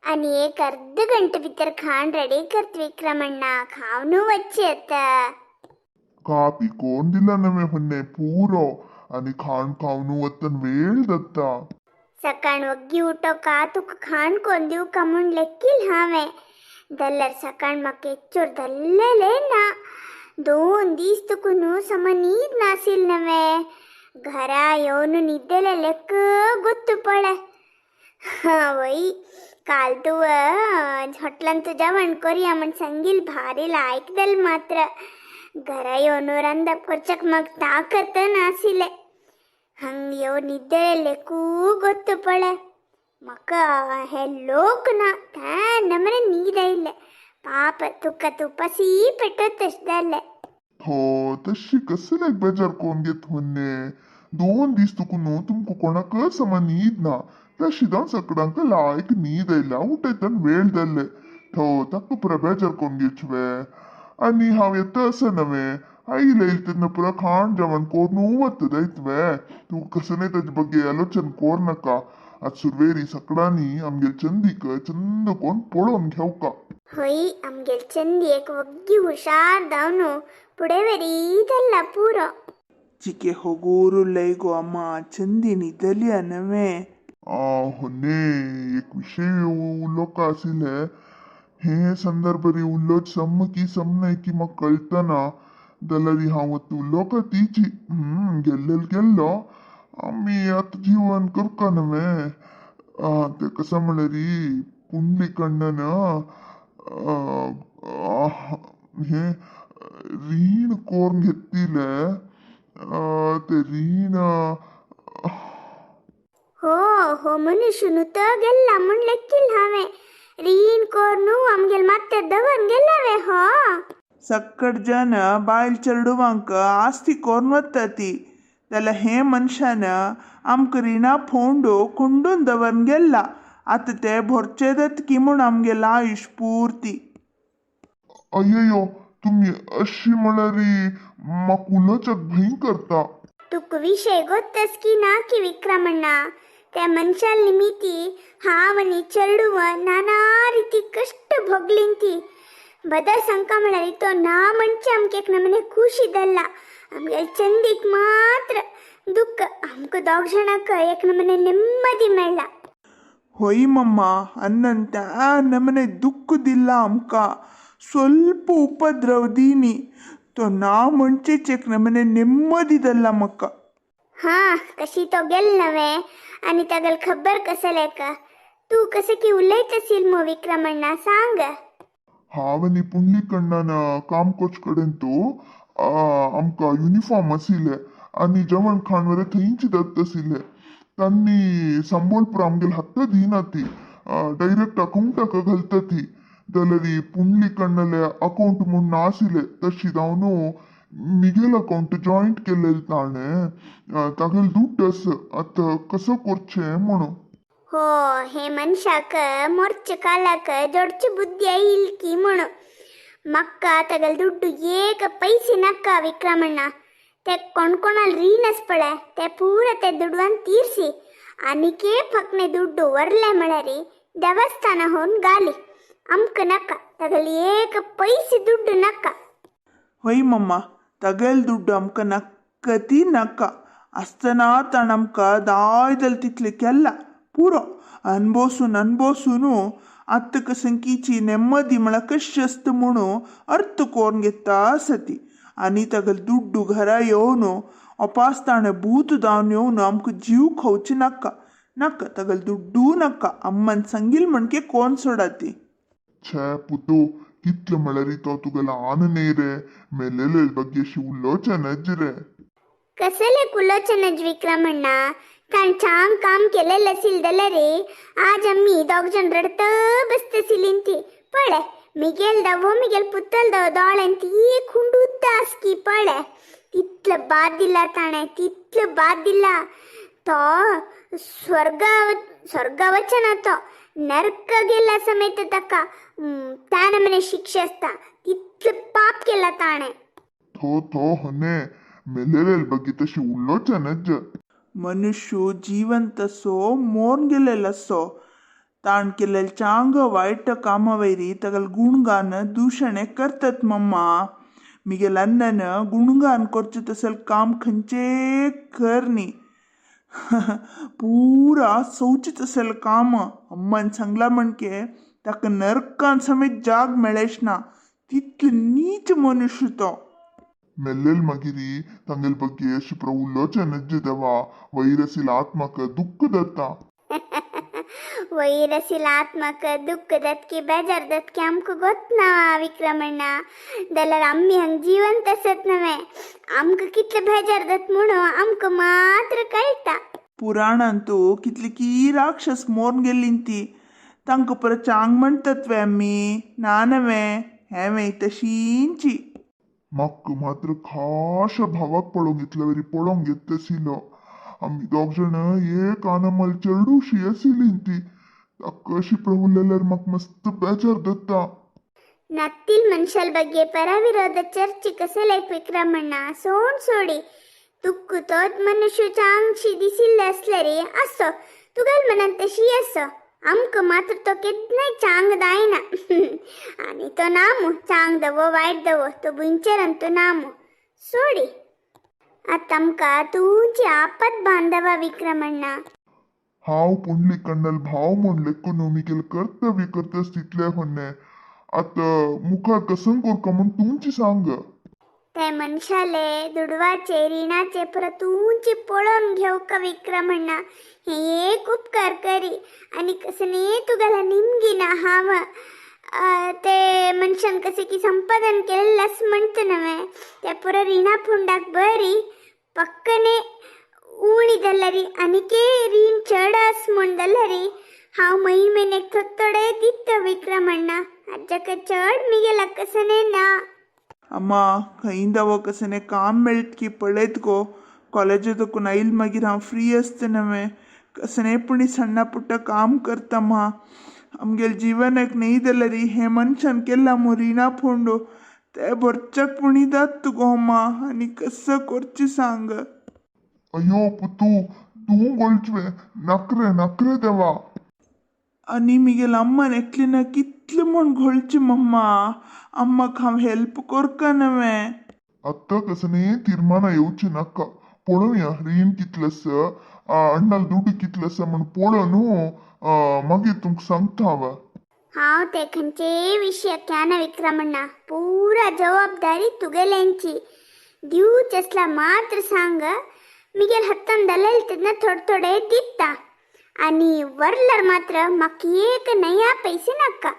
आणि एक अर्ध घंटे भीतर खाण रेडी करत विक्रमण्णा खावनू वच्चे आता का पिकोन दिला नवे म्हणणे पुरो आणि खाण खावनू वतन वेळ दत्ता सकाळ वग्गी उठो का तुक खाण कोण देऊ का म्हण लेक्कील हावे दल्लर सकाळ मग एच्चोर दल्लेले ना 2 दिवस तुकुनु सम ನೀದ್ ನಾಸಿಲ್ ನವೆ घरा येऊन निद्देले लेಕ್ಕ ಗೊತ್ತು पडे वई काल तू झटलन तुझ्या वणकोरी म्हण संगील भारी लायकदल मात्र घरा येऊन ರಂದ ಕೊಚ್ಚಕ್ ಮग ತಾಕತ್ತ ನಾಸಿಲೆ ಹಂಗ ಯೋ ನಿದ್ದೆ ಲೆಕ್ಕೂ ಗೊತ್ತು ಪಳೆ ಮಕ್ಕ ಹೆಲ್ಲೋಕನ ತಾ ನಮನೆ ನೀದ ಇಲ್ಲ ಪಾಪ ತುಕ್ಕ ತುಪ್ಪಸಿ ಪೆಟ್ಟತ್ತಷ್ಟದಲ್ಲೇ हो तशी कसं नाही बेजार कोण घेत म्हणणे 2 दिवस तुकुनु तुमको कोणाक समान नीद ना तशी जाऊन सगळ्यांक लायक नीद आयला उठयतन वेळ दल्ले थो ताका पुरा बेजार कोण घेचवे आणि हांव येता असं नवे आईला येईल तेन्ना पुरा खाण जेवण कोरून वतदयतवे तू कसं नाही त्याच्या ಬಗ್ಗೆ आलोचन कोर नका आज सुरवेरी सगळ्यांनी आमगे चंदीक चंद कोण पळोवन घेवका होई आमगेल चंदी एक वग्गी हुशार दावनु पुढे वेरीदಲ್ಲ ಪೂರ ಚಿಕೆ ಹೋಗೋರು ಲೈಗೋ ಅಮ್ಮ ಚಂದಿನಿ ದಲಿಯ ನವೆ होने एक विषय उलोका आशिल्ले हे संदर्भरी उल्लोच सम की सम नाही की मग कळतना जाल्यार हांव उलोका तिची गेल्लो आम्ही आता जीवन करका नवे ते कसं म्हणल्यार पुंडलीकಣ್ಣನ हे रीण कोरून घेतले ते रीण हो हो मनुष्यनु तಗೆಲ್ಲ ಮುಂಡ್ಲೆಕ್ಕಿಲ್ ಹಾವೆ ರೀನ್ ಕೋರ್ನು ಆಮ್ಗೆಲ್ ಮತ್ತೆ ದವನ್ ಗೆಲ್ಲವೆ ಹೋ ಸಕ್ಕಡ್ ಜನ ಬಾಯಿಲ್ ಚರಡುವಂಕ ಆಸ್ತಿ ಕೊರ್ನತ್ತತಿ ದಲ್ಲ ಹೇ ಮನುಷ್ಯನ ಆಮ್ಕ ರಿಣಾ ಫೋಂಡು ಕುಂಡುಂದವನ್ಗೆಲ್ಲ ಅತ್ತತೆ ಭೊರ್ಚೆದತ್ ಕಿಮುಣ ಆಮ್ಗೆಲ್ಲ ಆಯುಷ್ ಪೂರ್ತಿ अय्यो तुम्ही अशी म्हणारी माकुलचक भयंकरता तुक विषय ಗೊತ್ತಸ್ की ना की विक्रमಣ್ಣ त्या मनशाल निमिती हावनी चरडुव नाना ರೀತಿ कष्ट भोगलिंती बदल संका म्हणारी तो ना म्हणजे आमके एक नमने खुशीदಲ್ಲ आमगे चंदीक मात्र दुःख आमक दोघ जणक एक नमने ನೆಮ್ಮದಿ ಮೇಳ ಹೊಯ್ಮಮ್ಮ ಅನ್ನಂತ ನಮನೆ ದುಃಖದಿಲ್ಲ ಅಮ್ಕ ಸ್ವಲ್ಪ ಉಪದ್ರವದೀನಿ तो ना म्हणजे चेक नमने नेಮ್ಮದಿದಲ್ಲ मक्का हाँ कशी तो गेल नवे आणि तगल खबर कसले का तू कसे की उलयत असील मो विक्रमण्णा सांग हावनी पुंडलीकಣ್ಣನ काम कोच कडेन तो आमका युनिफॉर्म आशिल्ले आणि जेवण खाणवरे थंयची दत्त आशिल्ले तांनी संबळपूर आमगेल हत्ता दिना ती डायरेक्ट अकाउंटाक घालता ती जाल्यार पुंडलीकಣ್ಣले अकाउंट म्हूण नाशिल्ले तशी जावन मिगेल अकाउंट जॉईंट केलेले ताणें तागेल दुड्ड आसा आतां कसो करचें म्हणून हो हे मनशाक मोर्च कालाक जोडची बुद्धी येईल की म्हणून मक्का तगल दुड्डू एक पैसे नका विक्रमण्णा ते कोणकोणाल रीनस पडे ते पूरा ते दुडवान ತೀರ್ಸಿ आणिके फकने दुड्डू वरले म्हळ्यारी देवस्थान होऊन गाली आमक नका तगल एक पैसे दुड्डू नका ಹೊಯ್ಮಮ್ಮ ತಗಲ್ ದುಡ್ಡು ಅಮ್ಕ ನಕ್ಕತಿ ನಕ್ಕ ಅಸ್ತನಾ ತಣಮ್ಕ ದಾಯ್ದಲ್ ತಿಕ್ಲಿಕ್ಕೆಲ್ಲ ಪೂರೋ ಅನ್ಬೋಸುನು ಅತ್ತಕ ಸಂಕೀಚಿ ನೆಮ್ಮದಿ ಮಳಕಶ್ಯಸ್ತ ಮುಣು ಅರ್ಥ ಕೋರ್ಗೆತ್ತಾ ಸತಿ आणि तगल दुड्डू घरा येऊन अपास्ताणे भूत दावन येऊन आमक जीव खवची नक्का नक्का तगल दुड्डू नक्का अम्मन संगील म्हणके कोण सोडाती छे पुतो कितले म्हळ्यार तो तुगेला आनने रे मेलेले ಬಗ್ಗೆ उलोचनज रे कसले कुलोचनज विक्रमण्णा ताण छान काम केलेलं असेल दलरे आज आम्ही दोघ जण रडत बसतसिलींती पळे मिगेल दवो मिगेल पुतल दव दोळंती खुंडुद्दास की पळे तितलं बाद दिला ताणे तितलं बाद दिला तो स्वर्गावचन तो नरक गेला समेत तका त्या नमने शिक्षा असता तितलं पाप केला ताणे थो हने मेलेले ಬಗ್ಗೆ तशी उलोचनज मनुष्य जिवंत असो मोर्न गेलेला असो ताण केलेलं चांग वाईट कामावैरी तगल गुणगान दूषणे करतात मम्मा. मिगेल अन्न गुणगान करचे तसल काम खंचे करनी. पूरा सौचित असेल काम अम्मान सांगला म्हणके ताका नरकान समेत जाग मेळेश ना तितले नीच मनुष्य तो. ಮೆಲ್ಲೆಲ್ ಮಗಿರಿ ತಂಗಲ್ ಬಗ್ಗೆ ಶಿಪ್ರ ಉಲ್ಲೋಚ ನಜ್ಜಿದವ ವೈರಸಿಲ ಆತ್ಮಕ ದುಃಖದತ್ತ ವೈರಸಿಲಾತ್ಮಕ ದುಃಖದತ್ಕೆ ಬೇಜಾರ್ದತ್ಕೆ ಆಮ್ಕ ಗೊತ್ತನಾ ವಿಕ್ರಮಣ್ಣ ದಲ್ಲರ आम्ही हंग जिवंत असत नव्हे आमक कितले बेजारदत म्हणून आमक मात्र कळटा. पुराणांतू कितली की राक्षस मोरून गेली ती तांकां परत चांग म्हणतात वे आम्ही नानवे हेवे तशींची. मक्क मात्र खास भावाक पळोवंक घेतल्यावरी पळोवंक घेत तशिलो. आमी दोग जण एक आनमल चेडूशी आशिल्ली ती ताका शिप्र उरलेल्यार म्हाका मस्त बेजार दत्ता. ನತ್ತಿಲ್ ಮನುಷ್ಯಲ್ ಬಗ್ಗೆ ಪರವಿರೋಧ ಚರ್ಚೆ ಕಸಲೈಕ್ ವಿಕ್ರಮಣ್ಣ सोड सोडी तुक्कू तोच मनुष्य चांगशी दिसिल्ले असले रे असो तुगेल मनात तशी असो आमक मात्र तो केन्नाय चांग दायना. आणि तो नामू चांग दवो वायट दवो तो बुंचेरन तो नामू सोडी. आता आमका तुमची आपत बांधवा विक्रमण्णा. हांव पुंडलीक कण्णल भाव म्हूण लेखून मिगेल कर्तव्य करतास तितले होन्ने आता मुखार कसन कोरका म्हूण तुमची सांग. ते मनशाले दुडवाचे रिणाचे परतूंची पळोवन घेऊ का विक्रमण्णा हे एक उपकार करी आणि कसने तुगेला निमगिना हाव ते मनशान कसे की संपादन केलेलंच म्हणतं नव्हे ते पुरा रिणा फुंडाक बरी पक्कने उणी दल्लरी आणि के रीण चढस म्हण दल्लरी हांव महिन्याक थोडे दित विक्रमण्णा अज्जक चढ मिगेला कसने ना. अम्म खंयींदवो कसने काम मेळट की पळयत गो कॉलेजातून आयल मागीर हांव फ्री आसता नवे कसने पुणी सಣ್ಣ ಪುಟ್ಟ काम करतम्म आमगेल जिवनाक न्ही जाल्यार हे मनशान केला मो रिणा फोंडो ते भरच्याक पुणी जात तुगो अम्मा आनी कसं करचें सांग. अयो पुतू तू गोळचवे नखरे नखरे देवा. आनी मिगेल अम्मान एकलीन कितले म्हण घोळची मम्मा अम्माक हांव हेल्प करका नवे. आत्ता कसने तीर्मान येवची नाका पळोवया रीण कितलें आसा अण्णाल दुडी कितलें आसा म्हूण पळोवन मागीर तुमकां सांगता हांव. हांव ते खंयचे विशय ना विक्रमण्णा पूरा जबाबदारी तुगेल्यांची दिवच असला मात्र सांग मिगेल हत्तान दलेल तेन्ना थोडे दिता आणि वरल्यार मात्र म्हाका एक नया पैसे नाका.